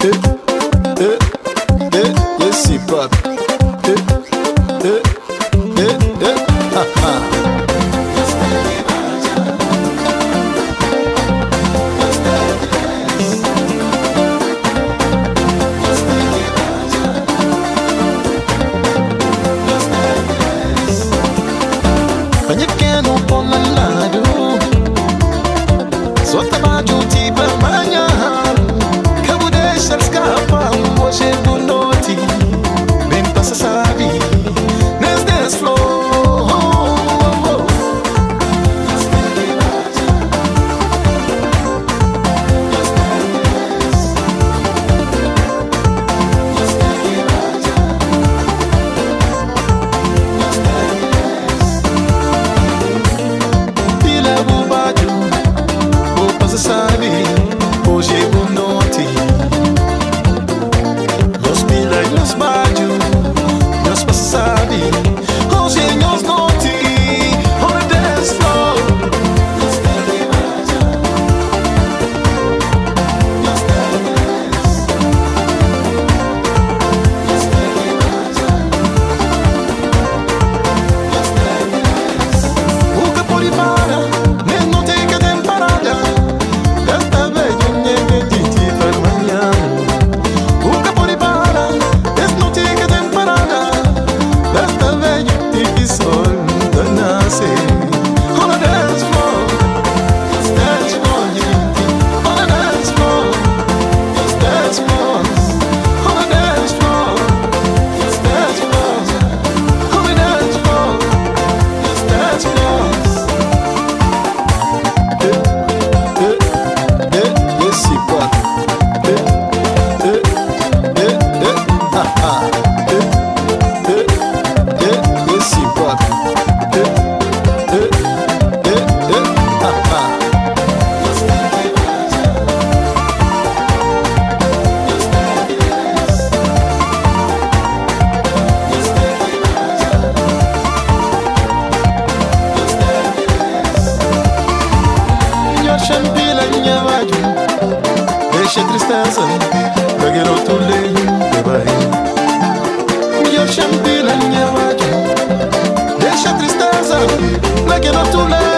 Esse papo. Ogni che non può l'allado sotto ma giunti per mangiare che vuole scappa un po' c'è buonoti ben passa sabi nel dance floor sabe, hoje é boa noite. Nos pila e nos bate, nos passa sabe, hoje é nos noite. On the dance floor, nos pila o que pode parar, nem não tem que temporada. Deixa a tristeza, peguei outro leio de barriga. Melhor champila minha vaga. Deixa a tristeza, peguei outro leio.